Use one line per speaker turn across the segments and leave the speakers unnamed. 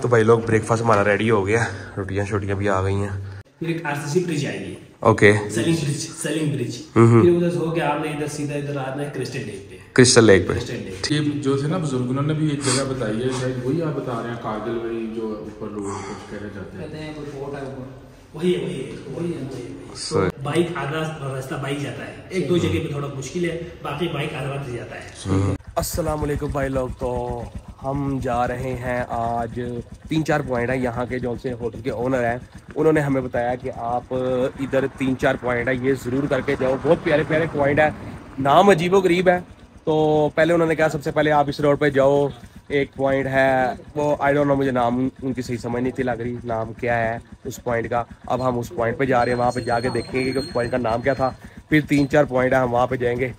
तो भाई लोग ब्रेकफास्ट हमारा रेडी हो गया, रोटियां शोटियां भी आ गई हैं।
फिर एक आरसीसी ब्रिज आएगी,
ओके,
सेलिंग ब्रिज। फिर उधर से होके आपने इधर सीधा इधर आना है क्रिस्टल लेक पे।
क्रिस्टल लेक पे
ये जो थे ना बुजुर्ग, उन्होंने भी एक जगह बताई है, शायद वही आप बता रहे हैं, कारगिल वही जो ऊपर लोग कुछ कह रहे जाते हैं,
कोई फोर्ट है ऊपर, वही है। बाइक आधा रास्ता बाइक जाता है, एक दो जगह पे थोड़ा मुश्किल है, बाकी बाइक आधा रास्ता जाता है।
अस्सलाम वालेकुम भाई लोग, तो हम जा रहे हैं आज 3-4 पॉइंट है यहाँ के, जो से होटल के ओनर हैं उन्होंने हमें बताया कि आप इधर 3-4 पॉइंट है ये ज़रूर करके जाओ, बहुत प्यारे प्यारे पॉइंट है, नाम अजीबो गरीब है। तो पहले उन्होंने कहा सबसे पहले आप इस रोड पे जाओ, एक पॉइंट है वो आई डोंट नो, मुझे नाम उनकी सही समझ नहीं थी लग रही नाम क्या है उस पॉइंट का। अब हम उस पॉइंट पे जा रहे हैं, वहाँ पे जाके देखेंगे कि उस पॉइंट का नाम क्या था, फिर 3-4 पॉइंट है हम वहाँ पे जाएंगे।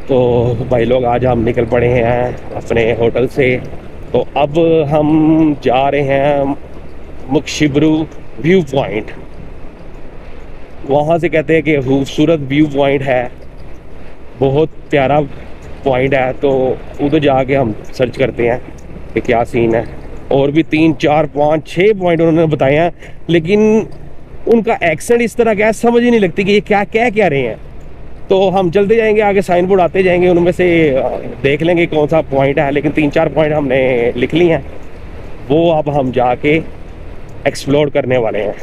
तो भाई लोग आज हम निकल पड़े हैं अपने होटल से, तो अब हम जा रहे हैं मुकशिबरू व्यू पॉइंट। वहाँ से कहते हैं कि खूबसूरत व्यू पॉइंट है, बहुत प्यारा पॉइंट है, तो उधर जाके हम सर्च करते हैं कि क्या सीन है। और भी 3-4-5-6 पॉइंट उन्होंने बताए हैं, लेकिन उनका एक्सेंट इस तरह का है समझ ही नहीं लगती कि ये क्या कह रहे हैं। तो हम चलते जाएंगे आगे, साइन बोर्ड आते जाएंगे, उनमें से देख लेंगे कौन सा पॉइंट है, लेकिन 3-4 पॉइंट हमने लिख ली हैं, वो अब हम जाके एक्सप्लोर करने वाले हैं।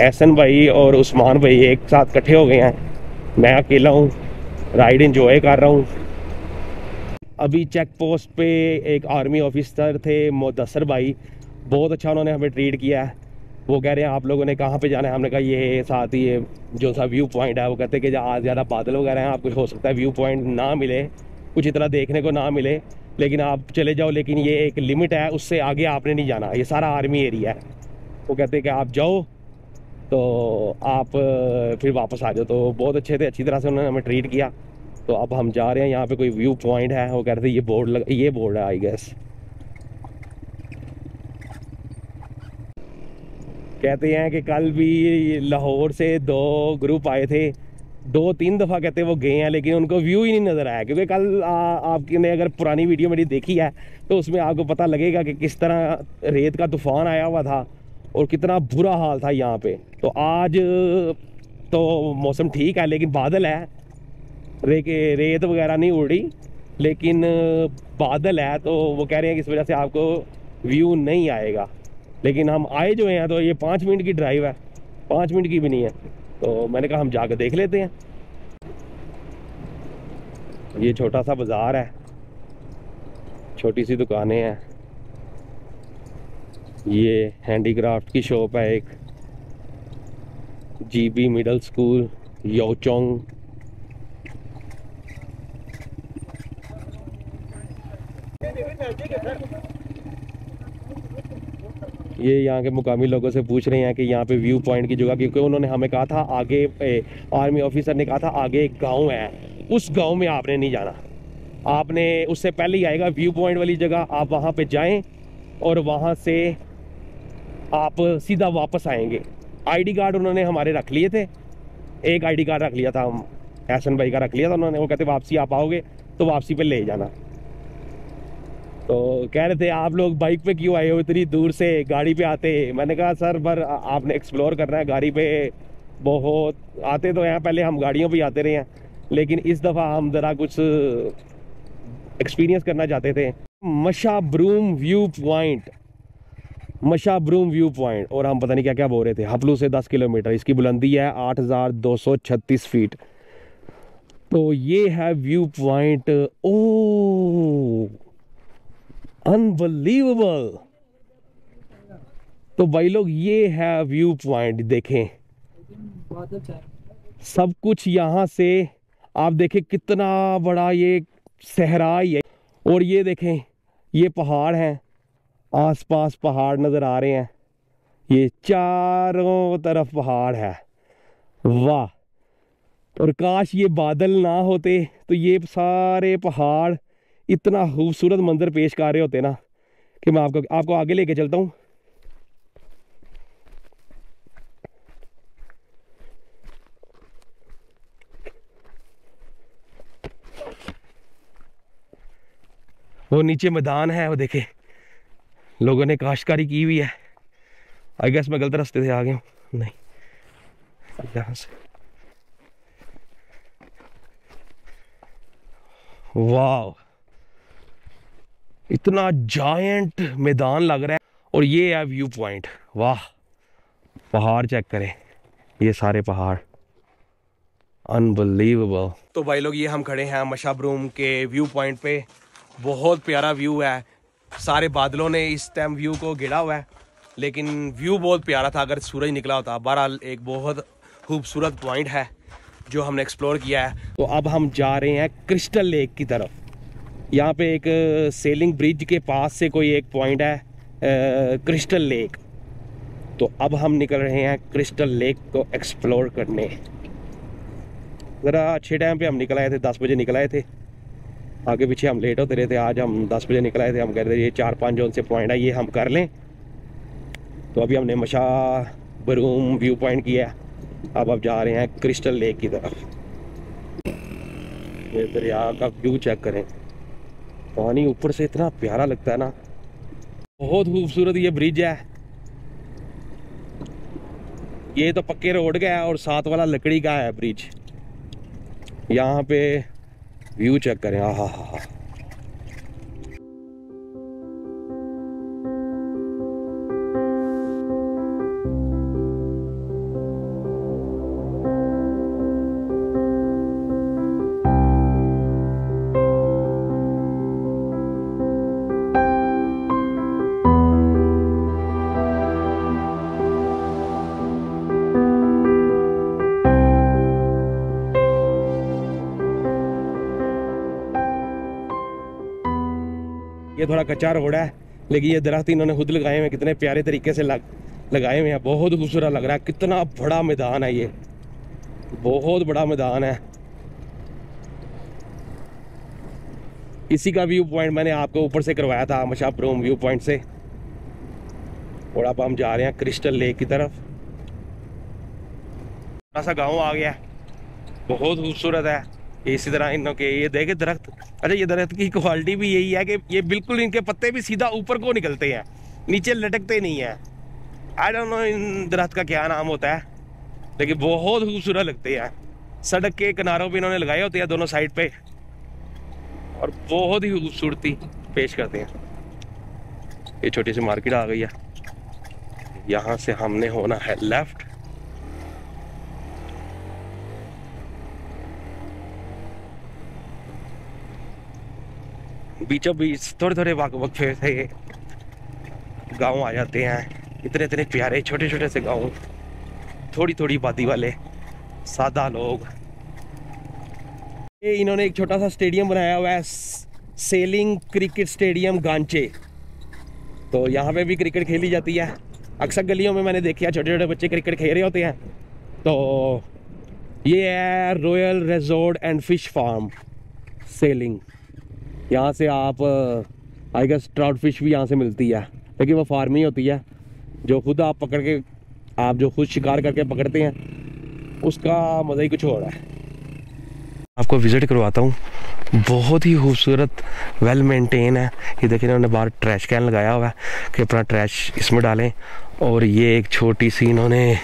एहसन भाई और उस्मान भाई एक साथ इकट्ठे हो गए हैं, मैं अकेला हूँ, राइड एंजॉय कर रहा हूँ। अभी चेक पोस्ट पे एक आर्मी ऑफिसर थे मुदस्सर भाई, बहुत अच्छा उन्होंने हमें ट्रीट किया है। वो कह रहे हैं आप लोगों ने कहाँ पे जाना है, हमने कहा ये साथ ही ये जो सा व्यू पॉइंट है। वो कहते हैं कि आज ज़्यादा बादल वगैरह हैं, आपको हो सकता है व्यू पॉइंट ना मिले, कुछ इतना देखने को ना मिले, लेकिन आप चले जाओ, लेकिन ये एक लिमिट है, उससे आगे आपने नहीं जाना, ये सारा आर्मी एरिया है। वो कहते हैं कि आप जाओ तो आप फिर वापस आ जाओ। तो बहुत अच्छे थे, अच्छी तरह से उन्होंने हमें ट्रीट किया। तो अब हम जा रहे हैं, यहाँ पे कोई व्यू पॉइंट है, वो कह रहे थे ये बोर्ड है आई गेस। कहते हैं कि कल भी लाहौर से 2 ग्रुप आए थे, 2-3 दफ़ा कहते वो गए हैं, लेकिन उनको व्यू ही नहीं नज़र आया। क्योंकि कल आपने अगर पुरानी वीडियो मेरी देखी है तो उसमें आपको पता लगेगा कि किस तरह रेत का तूफ़ान आया हुआ था और कितना बुरा हाल था यहाँ पे। तो आज तो मौसम ठीक है, लेकिन बादल है, रेत वगैरह नहीं उड़ रही, लेकिन बादल है। तो वो कह रहे हैं कि इस वजह से आपको व्यू नहीं आएगा, लेकिन हम आए जो हैं तो ये 5 मिनट की ड्राइव है, 5 मिनट की भी नहीं है। तो मैंने कहा हम जाकर देख लेते हैं। ये छोटा सा बाज़ार है, छोटी सी दुकानें हैं, ये हैंडीक्राफ्ट की शॉप है एक, जीबी मिडिल स्कूल योचोंग। ये यहाँ के मुकामी लोगों से पूछ रहे हैं कि यहाँ पे व्यू पॉइंट की जगह, क्योंकि उन्होंने हमें कहा था आगे, आर्मी ऑफिसर ने कहा था आगे एक गांव है, उस गांव में आपने नहीं जाना, आपने उससे पहले ही आएगा व्यू पॉइंट वाली जगह, आप वहाँ पे जाएं और वहाँ से आप सीधा वापस आएंगे। आईडी कार्ड उन्होंने हमारे रख लिए थे, एक आईडी कार्ड रख लिया था, हम एहसन भाई का रख लिया था उन्होंने। वो कहते वापसी आप आओगे तो वापसी पे ले जाना। तो कह रहे थे आप लोग बाइक पे क्यों आए हो इतनी दूर से, गाड़ी पे आते। मैंने कहा सर पर आपने एक्सप्लोर करना है, गाड़ी पे बहुत आते तो हैं, पहले हम गाड़ियों पे आते रहे हैं, लेकिन इस दफ़ा हम ज़रा कुछ एक्सपीरियंस करना चाहते थे। मशाब्रूम व्यू पॉइंट, मशाब्रूम व्यू पॉइंट, और हम पता नहीं क्या क्या बोल रहे थे। हपलू से 10 किलोमीटर, इसकी बुलंदी है 8236 फीट। तो ये है व्यू पॉइंट। ओ अनबिलीवेबल। तो भाई लोग ये है व्यू पॉइंट, देखें सब कुछ यहाँ से आप देखें, कितना बड़ा ये सहरा है। और ये देखें ये पहाड़ हैं, आसपास पहाड़ नज़र आ रहे हैं, ये चारों तरफ पहाड़ है, वाह। और काश ये बादल ना होते तो ये सारे पहाड़ इतना खूबसूरत मंजर पेश कर रहे होते ना, कि मैं आपको आगे लेके चलता हूँ। वो नीचे मैदान है, वो देखे लोगों ने काश्तकारी की हुई है। आई गेस मैं गलत रास्ते से आ गया हूँ। नहीं, यहाँ से वाह, इतना जायंट मैदान लग रहा है। और ये है व्यू पॉइंट। वाह, पहाड़ चेक करें, ये सारे पहाड़, अनबिलीवेबल। तो भाई लोग, ये हम खड़े हैं मशाबरूम के व्यू पॉइंट पे। बहुत प्यारा व्यू है। सारे बादलों ने इस टाइम व्यू को घेरा हुआ है, लेकिन व्यू बहुत प्यारा था अगर सूरज निकला होता। बहरहाल एक बहुत खूबसूरत पॉइंट है जो हमने एक्सप्लोर किया है। तो अब हम जा रहे हैं क्रिस्टल लेक की तरफ। यहाँ पे एक सेलिंग ब्रिज के पास से कोई एक पॉइंट है, क्रिस्टल लेक। तो अब हम निकल रहे हैं क्रिस्टल लेक को एक्सप्लोर करने। ज़रा अच्छे टाइम पे हम निकल आए थे, 10 बजे निकल आए थे। आगे पीछे हम लेट होते रहे थे। आज हम 10 बजे निकल आए थे। हम कह रहे थे ये 4-5 जोन से पॉइंट है, ये हम कर लें। तो अभी हमने मशाबरूम व्यू पॉइंट किया है। अब जा रहे हैं क्रिस्टल लेक की तरफ। ये दरिया का व्यू चेक करें, पानी ऊपर से इतना प्यारा लगता है ना, बहुत खूबसूरत ये ब्रिज है। ये तो पक्के रोड का है और साथ वाला लकड़ी का है ब्रिज। यहाँ पे व्यू चेक करें, आहा हा हा। ये थोड़ा कच्चा रोड है, लेकिन ये दरख्त इन्होंने खुद लगाए हुए हैं। कितने प्यारे तरीके से लगाए हुए हैं, बहुत खूबसूरत लग रहा है। कितना बड़ा मैदान है, ये बहुत बड़ा मैदान है। इसी का व्यू पॉइंट मैंने आपको ऊपर से करवाया था, मशाबरूम व्यू पॉइंट से। और अब हम जा रहे हैं क्रिस्टल लेक की तरफ। थोड़ा सा गाँव आ गया, बहुत खूबसूरत है। इसी तरह इनों के ये देखे दरख्त। अच्छा, ये दरख्त की क्वालिटी भी यही है कि ये बिल्कुल, इनके पत्ते भी सीधा ऊपर को निकलते हैं, नीचे लटकते नहीं है। आई डोंट नो इन दरख्त का क्या नाम होता है, लेकिन बहुत खूबसूरत लगते हैं। सड़क के किनारों पे इन्होंने लगाए होते हैं दोनों साइड पे, और बहुत ही खूबसूरती पेश करते हैं। ये छोटी सी मार्केट आ गई है। यहाँ से हमने होना है लेफ्ट। बीचों बीच थोड़े थोड़े वक्फे से गांव आ जाते हैं। इतने इतने प्यारे छोटे छोटे से गांव, थोड़ी थोड़ी आबादी वाले सादा लोग। ये इन्होंने एक छोटा सा स्टेडियम बनाया हुआ है, सेलिंग क्रिकेट स्टेडियम गांचे। तो यहाँ पे भी क्रिकेट खेली जाती है। अक्सर गलियों में मैंने देखा छोटे छोटे बच्चे क्रिकेट खेल रहे होते हैं। तो ये है royal resort and fish farm selling. यहाँ से आप आई गेस ट्राउट फिश भी यहाँ से मिलती है, लेकिन वो फार्मिंग होती है। जो खुद आप पकड़ के, आप जो खुद शिकार करके पकड़ते हैं, उसका मज़ा ही कुछ हो रहा है। आपको विज़िट करवाता हूँ। बहुत ही खूबसूरत, वेल मेंटेन है। ये देखिए, इन्होंने बाहर ट्रैश कैन लगाया हुआ है कि अपना ट्रैश इसमें डालें। और ये एक छोटी सी इन्होंने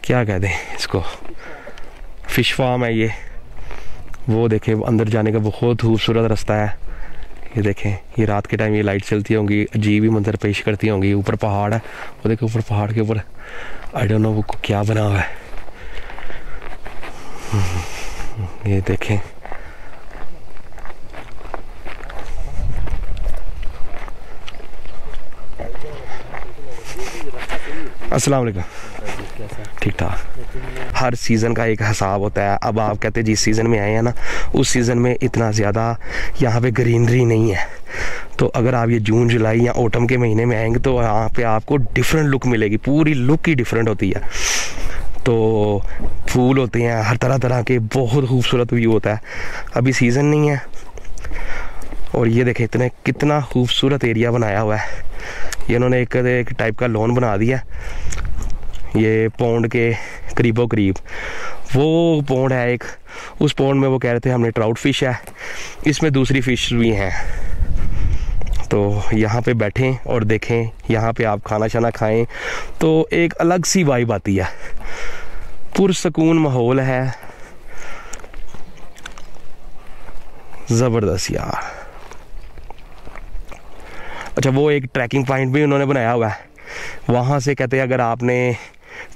क्या कहते हैं इसको, फिश फार्म है ये। वो देखें, अंदर जाने का बहुत खूबसूरत रास्ता है। ये देखें, ये रात के टाइम ये लाइट चलती होंगी, अजीब ही मंजर पेश करती होंगी। ऊपर पहाड़ है, वो देखें ऊपर पहाड़ के ऊपर आई डोंट नो वो क्या बना हुआ है। ये देखें, अस्सलाम वालेकुम। ठीक ठाक। हर सीज़न का एक हिसाब होता है। अब आप कहते हैं जिस सीज़न में आए हैं ना, उस सीज़न में इतना ज़्यादा यहाँ पे ग्रीनरी नहीं है। तो अगर आप ये जून जुलाई या ऑटम के महीने में आएंगे तो यहाँ पे आपको डिफरेंट लुक मिलेगी। पूरी लुक ही डिफरेंट होती है। तो फूल होते हैं हर तरह तरह के, बहुत खूबसूरत व्यू होता है। अभी सीज़न नहीं है। और ये देखें कितना खूबसूरत एरिया बनाया हुआ है। ये इन्होंने एक टाइप का लॉन बना दिया। ये पौंड के करीबो करीब वो पौंड है एक, उस पौंड में वो कह रहे थे हमने ट्राउट फिश है, इसमें दूसरी फिश भी हैं। तो यहाँ पे बैठें और देखें, यहाँ पे आप खाना शाना खाएं तो एक अलग सी वाइब आती है, पुरसकून माहौल है, ज़बरदस्त यार। अच्छा, वो एक ट्रैकिंग पॉइंट भी उन्होंने बनाया हुआ है, वहाँ से कहते हैं अगर आपने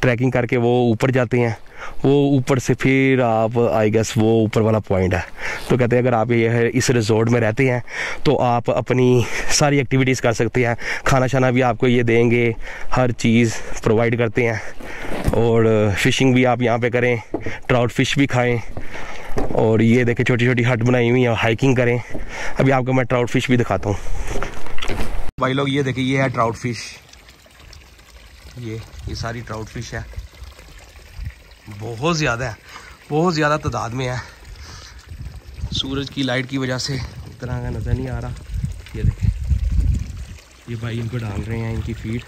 ट्रैकिंग करके वो ऊपर जाते हैं, वो ऊपर से फिर आप आई गेस वो ऊपर वाला पॉइंट है। तो कहते हैं अगर आप ये इस रिजॉर्ट में रहते हैं तो आप अपनी सारी एक्टिविटीज़ कर सकते हैं, खाना शाना भी आपको ये देंगे, हर चीज़ प्रोवाइड करते हैं, और फ़िशिंग भी आप यहाँ पे करें, ट्राउट फिश भी खाएं। और ये देखें छोटी छोटी हट बनाई हुई है, हाइकिंग करें। अभी आपको मैं ट्राउट फिश भी दिखाता हूँ भाई लोग। ये देखिए, ये है ट्राउट फिश, ये सारी ट्राउट फिश है, बहुत ज़्यादा है, बहुत ज़्यादा तादाद में है। सूरज की लाइट की वजह से इतना का नज़र नहीं आ रहा। ये देखें, ये भाई इनको डाल रहे हैं इनकी फीड।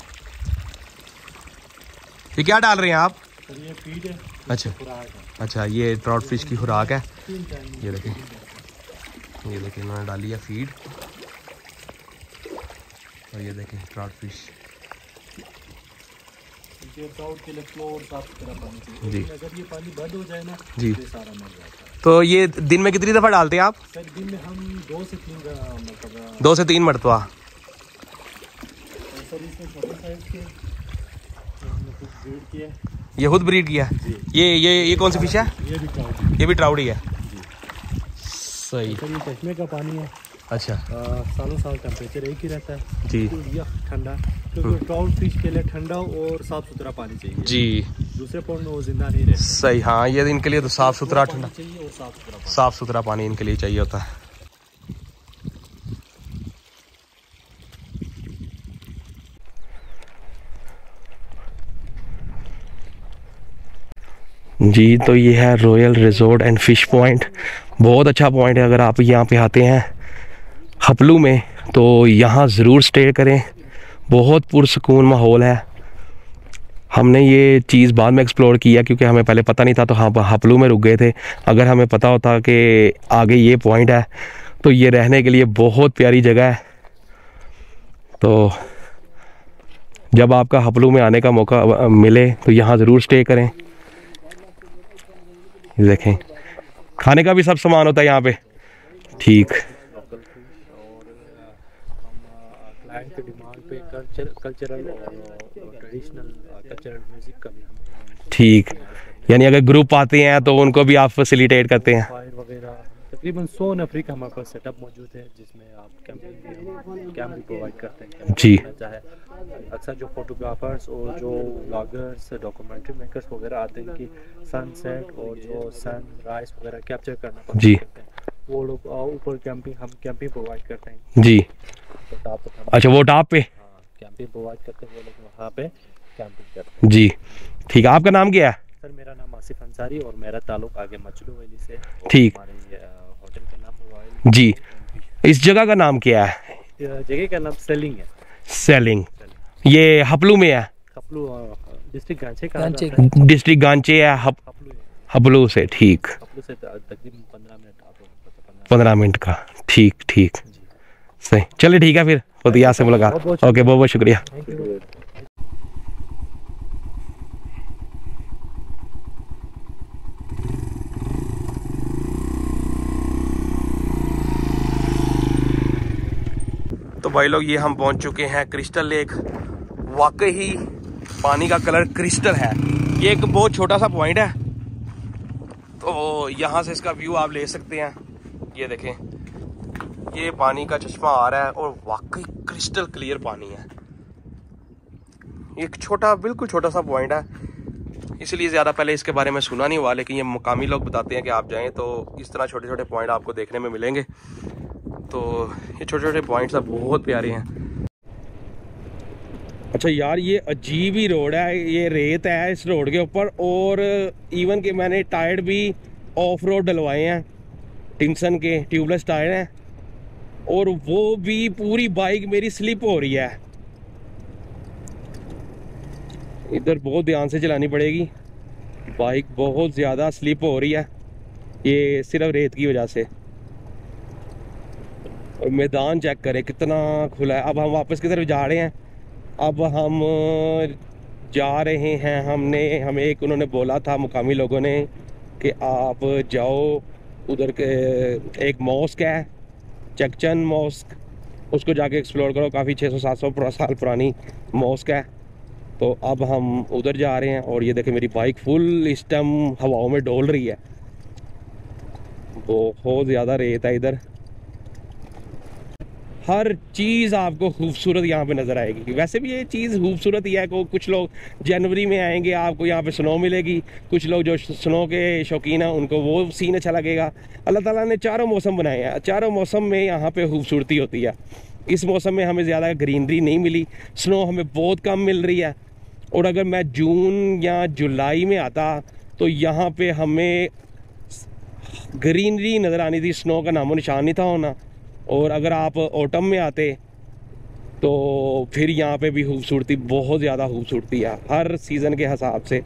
ये क्या डाल रहे हैं आप?
ये फीड है।
अच्छा, ये ट्राउट फिश की खुराक है। ये देखें, इन्होंने डाली है फीड, और ये देखें ट्राउट फिश।
ट्राउट के लिए फ्लोर साफ सुथरा पानी चाहिए जी। अगर ये पानी बंद हो जाए ना जी, तो सारा मर जाता है। तो ये
दिन में कितनी दफ़ा डालते हैं आप?
सर दिन में हम 2 से 3 मरतबा।
2 से 3 मरतबा।
सर इसमें छोटे साइज के ब्रीड किया,
ये खुद ब्रीड किया। ये कौन सी फिश है? ये भी ट्राउट ही है। सही।
सर ये चश्मे का पानी है।
अच्छा।
सालों साल टेम्परेचर एक ही रहता है
जी,
ठंडा, क्योंकि ट्राउट फिश के लिए ठंडा और साफ सुथरा पानी चाहिए
जी।
दूसरे पॉइंट में वो जिंदा नहीं रहते।
सही, हाँ, ये इनके लिए तो साफ सुथरा ठंडा
चाहिए और
साफ सुथरा पानी इनके लिए चाहिए होता है। जी, तो ये है royal resort and fish point, बहुत अच्छा पॉइंट है। अगर आप यहाँ पे आते हैं हपलू में तो यहाँ ज़रूर स्टे करें, बहुत पुरसकून माहौल है। हमने ये चीज़ बाद में एक्सप्लोर किया क्योंकि हमें पहले पता नहीं था, तो हाँ हपलू में रुक गए थे। अगर हमें पता होता कि आगे ये पॉइंट है तो ये रहने के लिए बहुत प्यारी जगह है। तो जब आपका हपलू में आने का मौका मिले तो यहाँ ज़रूर स्टे करें। देखें, खाने का भी सब सामान होता है यहाँ पे। ठीक,
क्लाइंट के डिमांड पे कल्चरल और ट्रेडिशनल कल्चरल म्यूजिक का भी हम
ठीक, यानी अगर ग्रुप आते हैं तो उनको भी आप फैसिलिटेट करते हैं।
फायर वगैरह तकरीबन 100 नफरी का हमारे पास सेटअप मौजूद है, जिसमें आप कैंप भी प्रोवाइड करते हैं
जी।
चाहे अक्सर जो फोटोग्राफर्स और जो व्लॉगर्स डॉक्यूमेंट्री मेकर्स वगैरह आते हैं कि सनसेट और जो सनराइज वगैरह कैप्चर करना पसंद
जी
करते हैं, वो लोग ऊपर हम कैंपिंग प्रोवाइड करते हैं
जी।
तो टॉप पे
अच्छा, वो टॉप पे
कैंपिंग प्रोवाइड करते हैं, वो लोग वहाँ पे कैंपिंग करते हैं
जी। ठीक है, आपका नाम क्या है?
सर मेरा नाम आसिफ अंसारी और मेरा ताल्लुक आगे मचलू वैली से।
ठीक,
हमारे होटल का नाम रॉयल
जी। इस जगह का नाम क्या है?
जगह का नाम सेलिंग है।
सेलिंग, ये हपलू में है?
हपलू डिस्ट्रिक्ट गांचे का
डिस्ट्रिक्ट गांचे है, हपलू से। ठीक,
हपलू से तकरीबन 15 मिनट
15 मिनट का। ठीक ठीक, सही। चलिए ठीक है, फिर होती है से मुलाकात। ओके, बहुत बहुत शुक्रिया। तो भाई लोग, ये हम पहुंच चुके हैं क्रिस्टल लेक। वाकई ही पानी का कलर क्रिस्टल है। ये एक बहुत छोटा सा पॉइंट है, तो यहाँ से इसका व्यू आप ले सकते हैं। ये देखें, ये पानी का चश्मा आ रहा है और वाकई क्रिस्टल क्लियर पानी है। एक छोटा, बिल्कुल छोटा सा पॉइंट है, इसलिए ज़्यादा पहले इसके बारे में सुना नहीं हुआ, लेकिन ये मुकामी लोग बताते हैं कि आप जाएं तो इस तरह छोटे छोटे पॉइंट आपको देखने में मिलेंगे। तो ये छोटे छोटे पॉइंट्स अब बहुत प्यारे हैं। अच्छा यार, ये अजीब ही रोड है, ये रेत है इस रोड के ऊपर, और इवन कि मैंने टायर भी ऑफ रोड डलवाए हैं, टिंसन के ट्यूबलेस टायर हैं, और वो भी पूरी बाइक मेरी स्लिप हो रही है। इधर बहुत ध्यान से चलानी पड़ेगी, बाइक बहुत ज़्यादा स्लिप हो रही है, ये सिर्फ रेत की वजह से। और मैदान चेक करें कितना खुला है। अब हम वापस की तरफ जा रहे हैं। अब हम जा रहे हैं, हमें एक उन्होंने बोला था मुकामी लोगों ने कि आप जाओ उधर के एक मॉस्क है चकचन मॉस्क, उसको जाके एक्सप्लोर करो। काफ़ी 600-700 साल पुरानी मॉस्क है। तो अब हम उधर जा रहे हैं। और ये देखें मेरी बाइक फुल इस टाइम हवाओं में डोल रही है, बहुत ज़्यादा रेत है इधर। हर चीज़ आपको खूबसूरत यहाँ पे नज़र आएगी। वैसे भी ये चीज़ खूबसूरत ही है। को कुछ लोग जनवरी में आएंगे, आपको यहाँ पे स्नो मिलेगी। कुछ लोग जो स्नो के शौकीन हैं उनको वो सीन अच्छा लगेगा। अल्लाह ताला ने चारों मौसम बनाए हैं, चारों मौसम में यहाँ पे खूबसूरती होती है। इस मौसम में हमें ज़्यादा ग्रीनरी नहीं मिली, स्नो हमें बहुत कम मिल रही है। और अगर मैं जून या जुलाई में आता तो यहाँ पे हमें ग्रीनरी नज़र आनी थी, स्नो का नामो निशान नहीं था होना। और अगर आप ऑटम में आते तो फिर यहाँ पे भी खूबसूरती, बहुत ज़्यादा खूबसूरती है। हर सीज़न के हिसाब से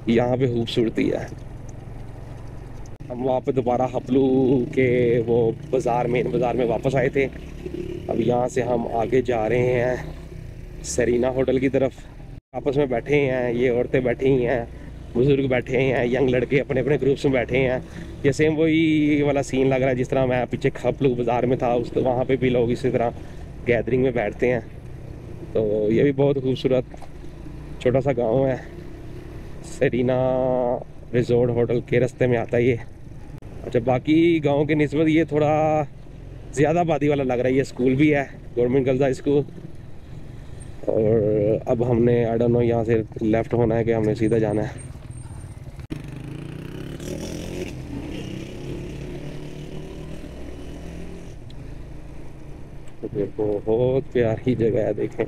यहाँ पे खूबसूरती है। हम वहाँ पे दोबारा हपलू के वो बाज़ार, मेन बाज़ार में वापस आए थे। अब यहाँ से हम आगे जा रहे हैं सरीना होटल की तरफ। आपस में बैठे हैं, ये औरतें बैठी हैं, बुज़ुर्ग बैठे हैं, यंग लड़के अपने अपने ग्रुप्स में बैठे हैं। ये सेम वही वाला सीन लग रहा है जिस तरह मैं पीछे हपलू बाज़ार में था, उस वहाँ पे भी लोग इसी तरह गैदरिंग में बैठते हैं। तो ये भी बहुत खूबसूरत छोटा सा गांव है, सरीना रिजोर्ट होटल के रास्ते में आता है ये। अच्छा, बाकी गांव के निस्बत ये थोड़ा ज़्यादा आबादी वाला लग रहा है। ये स्कूल भी है, गवर्नमेंट गर्ल्स हाई स्कूल। और अब हमने आई डोंट नो यहाँ से लेफ़्ट होना है कि हमने सीधा जाना है। बहुत प्यारी जगह है, देखें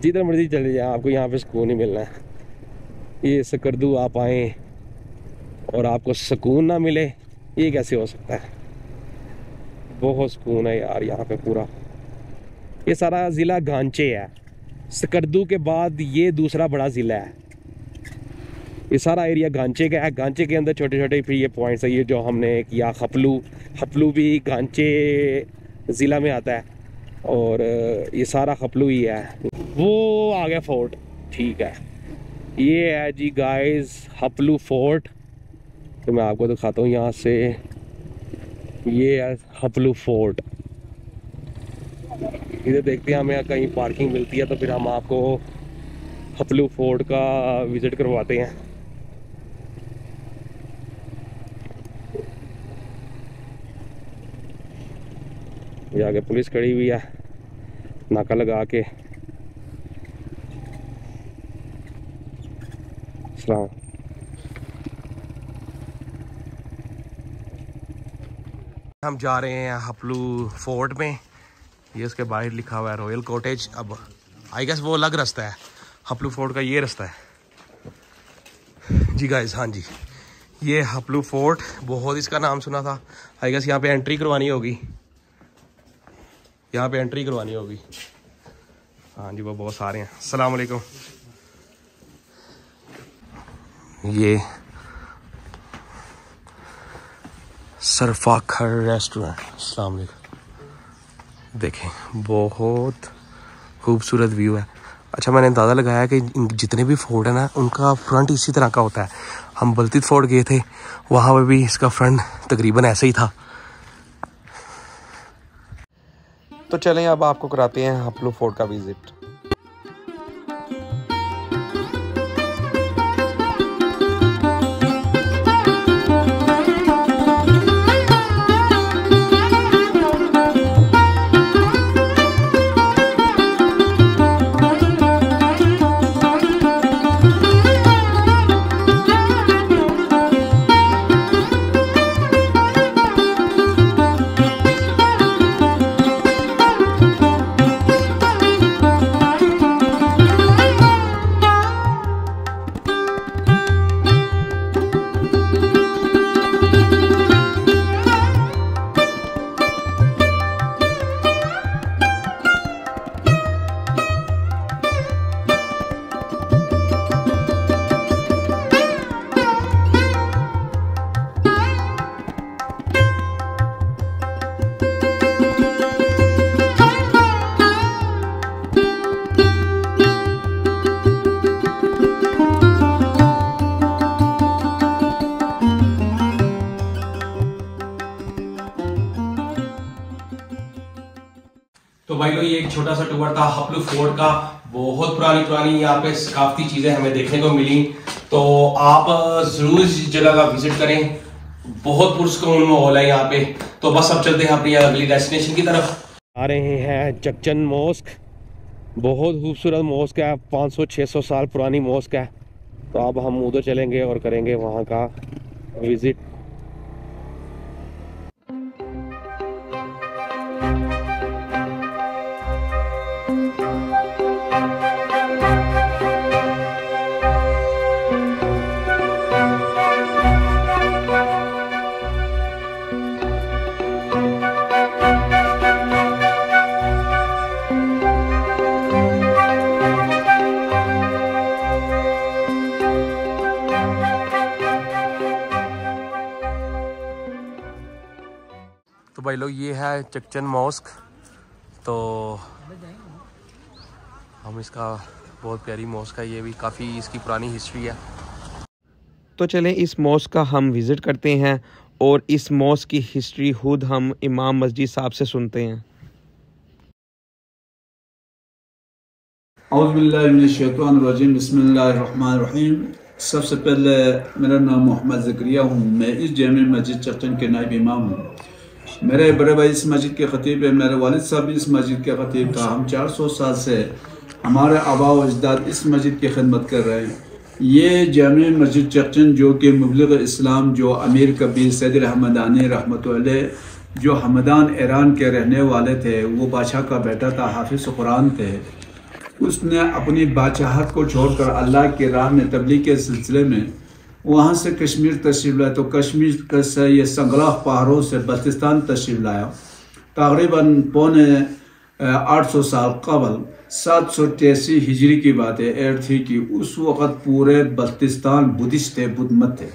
जिधर मर्जी चले जाए आपको यहाँ पे सुकून ही मिलना है। ये सकरदू आप आए और आपको सुकून ना मिले, ये कैसे हो सकता है। बहुत सुकून है यार यहाँ पे पूरा। ये सारा ज़िला गांचे है, सकरदू के बाद ये दूसरा बड़ा ज़िला है। ये सारा एरिया गांचे का है। गांचे के अंदर छोटे छोटे फिर ये पॉइंट्स है। ये जो हमने किया हपलू भी गांचे ज़िला में आता है। और ये सारा हपलू ही है। वो आ गया फोर्ट, ठीक है। ये है जी गाइस हपलू फोर्ट। तो मैं आपको दिखाता हूँ यहाँ से, ये है हपलू फोर्ट। इधर देखते हैं हमें कहीं पार्किंग मिलती है तो फिर हम आपको हपलू फोर्ट का विज़िट करवाते हैं। ये आगे पुलिस खड़ी हुई है नाका लगा के। सलाम। हम जा रहे हैं हपलू फोर्ट में। ये उसके बाहर लिखा हुआ है रॉयल कॉटेज। अब आई गेस वो अलग रास्ता है, हपलू फोर्ट का ये रास्ता है जी गाइस। हाँ जी, ये हपलू फोर्ट, बहुत इसका नाम सुना था। आई गेस यहाँ पे एंट्री करवानी होगी, यहाँ पे एंट्री करवानी होगी। हाँ जी, वो बहुत सारे हैं। अस्सलाम वालेकुम। ये सरफाखर रेस्टोरेंट। अस्सलाम वालेकुम। देखें बहुत खूबसूरत व्यू है। अच्छा, मैंने अंदाज़ा लगाया कि जितने भी फोर्ट है ना उनका फ्रंट इसी तरह का होता है। हम बल्तित फोर्ट गए थे, वहाँ पे भी इसका फ्रंट तकरीबन ऐसे ही था। तो चलें अब आपको कराते हैं हपलू फोर्ट का विज़िट। तो भाई लोग ये एक छोटा सा टूर था हपलू फोर्ट का। बहुत पुरानी यहाँ पे सकाफती चीजें हमें देखने को मिली, तो आप जरूर इस जगह का विजिट करें। बहुत पुरस्कून माहौल है यहाँ पे। तो बस अब चलते हैं अपनी अगली डेस्टिनेशन की तरफ। आ रहे हैं चकचन मॉस्क। बहुत खूबसूरत मॉस्क है, 500-600 साल पुरानी मॉस्क है। तो अब हम उधर चलेंगे और करेंगे वहाँ का विजिट। तो भाई लोग ये है चकचन मॉस्क। तो हम इसका बहुत प्यारी मॉस्क है, ये भी काफ़ी इसकी पुरानी हिस्ट्री है। तो चलें इस मॉस्क का हम विज़िट करते हैं और इस मॉस्क की हिस्ट्री खुद हम इमाम मस्जिद साहब से सुनते हैं।
औज़ुबिल्लाहिमिनश्शैतानिर्रजीम, बिस्मिल्लाहिर्रहमानिर्रहीम। सबसे पहले मेरा नाम मोहम्मद ज़करिया हूँ। मैं इस जामे मस्जिद चकचन के नायब इमाम हूँ। मेरे बड़े भाई इस मस्जिद के ख़तीब है, मेरे वालिद साहब भी इस मस्जिद के ख़तीब था। हम 400 साल से हमारे आबा व अजदाद इस मस्जिद की खिदमत कर रहे हैं। ये जामे मस्जिद चकचन जो कि मुबलिग इस्लाम जो अमीर कबीर सैयद हमदानी रहमतुल्लाह अलैह जो हमदान ईरान के रहने वाले थे, वो बादशाह का बेटा था, हाफिज़ कुरान थे। उसने अपनी बादशाहत को छोड़कर अल्लाह की राह में तबलीग के सिलसिले में वहाँ से कश्मीर तशरीफ़ लाया। तो कश्मीर से ये संगलाख पहाड़ों से बल्तिस्तान तशरीफ़ लाया। तकरीबन पौने 800 साल कबल 783 हिजरी की बात है, एड थी कि उस वक़्त पूरे बल्तिस्तान बुद्धिस्ट थे, बुद्ध मत थे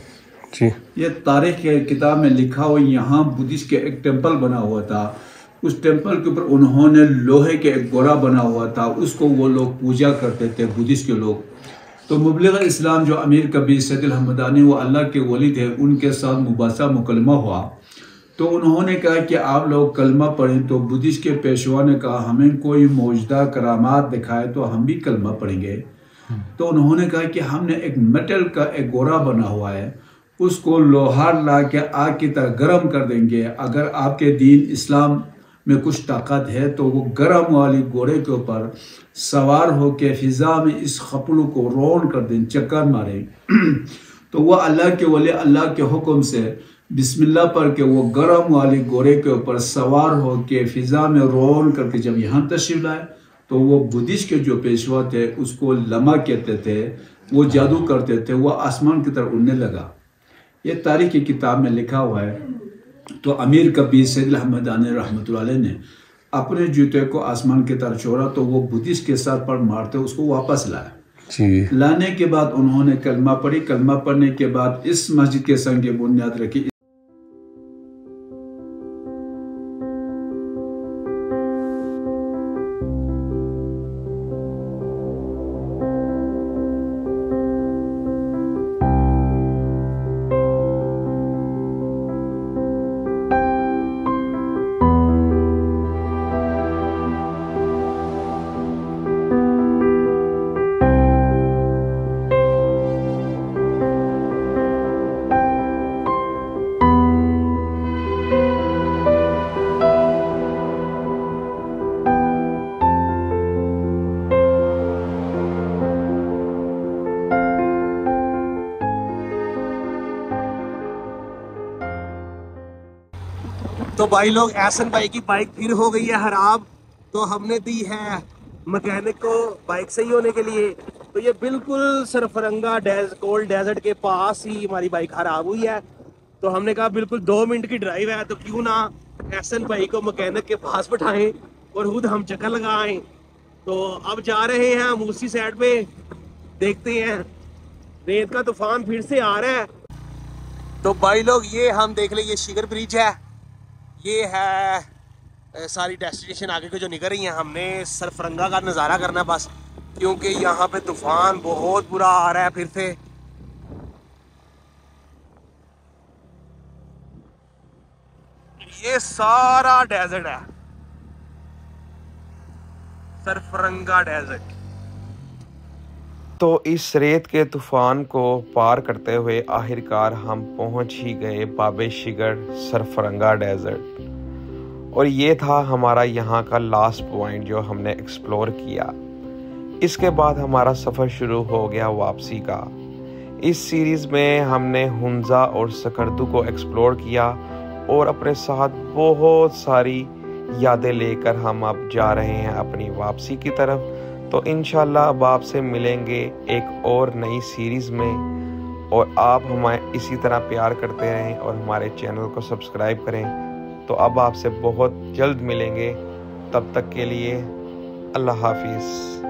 जी। ये तारीख के किताब में लिखा हुआ, यहाँ बुद्धिस्ट के एक टेम्पल बना हुआ था। उस टेम्पल के ऊपर उन्होंने लोहे के एक गोरा बना हुआ था, उसको वो लोग पूजा करते थे, बुद्धिस्ट के लोग। तो मुबलिग इस्लाम जो अमीर कबीर सैयद हमदानी वो अल्लाह के वली थे, उनके साथ मुबासा मुकलमा हुआ। तो उन्होंने कहा कि आप लोग कलमा पढ़ें। तो बुद्धिस्ट के पेशवा ने कहा हमें कोई मौजूदा करामात दिखाए तो हम भी कलमा पढ़ेंगे। तो उन्होंने कहा कि हमने एक मेटल का एक गोरा बना हुआ है, उसको लोहार ला के आग की तरह गर्म कर देंगे। अगर आपके दीन इस्लाम में कुछ ताकत है तो वो गर्म वाली घोड़े के ऊपर सवार होकर फिजा में इस खपलू को रोन कर दें, चक्कर मारें। तो वह अल्लाह के वली अल्लाह के हुक्म से बिस्मिल्लाह पढ़ के वो गर्म वाली घोड़े के ऊपर सवार होकर फिजा में रोन करके जब यहाँ तशरीफ लाए, तो वो बुद्धिस्ट के जो पेशवा थे उसको लमा कहते थे, वो जादू करते थे, वो आसमान की तरफ उड़ने लगा। ये तारीख की किताब में लिखा हुआ है। तो अमीर कबीर सैयद हमदानी रहमतुल्लाह अलैह ने अपने जूते को आसमान की तरफ छोड़ा, तो वो बुद्धिस्ट के साथ पर मारते उसको वापस लाया जी। लाने के बाद उन्होंने कलमा पढ़ी। कलमा पढ़ने के बाद इस मस्जिद के संग बुनियाद रखी।
तो भाई लोग एहसन भाई की बाइक फिर हो गई है खराब, तो हमने दी है मैकेनिक को बाइक सही होने के लिए। तो ये बिल्कुल सरफरंगा कोल्ड डेजर्ट के पास ही हमारी बाइक खराब हुई है। तो हमने कहा बिल्कुल 2 मिनट की ड्राइव है, तो क्यों ना एहसन भाई को मैकेनिक के पास बैठाएं और खुद हम चक्कर लगाएं। तो अब जा रहे हैं हम उसी साइड पे, देखते हैं। रेत का तूफान फिर से आ रहा है। तो भाई लोग ये हम देख लें, ये शिगर ब्रिज है, ये है सारी डेस्टिनेशन आगे के जो निकल रही हैं। हमने सरफरंगा का नज़ारा करना बस, क्योंकि यहाँ पे तूफान बहुत बुरा आ रहा है फिर से। ये सारा डेजर्ट है। सरफरंगा डेजर्ट। तो इस रेत के तूफान को पार करते हुए आखिरकार हम पहुंच ही गए बाबे शिगर सरफरंगा डेजर्ट। और ये था हमारा यहाँ का लास्ट पॉइंट जो हमने एक्सप्लोर किया। इसके बाद हमारा सफ़र शुरू हो गया वापसी का। इस सीरीज़ में हमने हुंजा और सकरदू को एक्सप्लोर किया और अपने साथ बहुत सारी यादें लेकर हम अब जा रहे हैं अपनी वापसी की तरफ। तो इंशाल्लाह अब आपसे मिलेंगे एक और नई सीरीज़ में, और आप हमें इसी तरह प्यार करते रहें और हमारे चैनल को सब्सक्राइब करें। तो अब आपसे बहुत जल्द मिलेंगे, तब तक के लिए अल्लाह हाफिज़।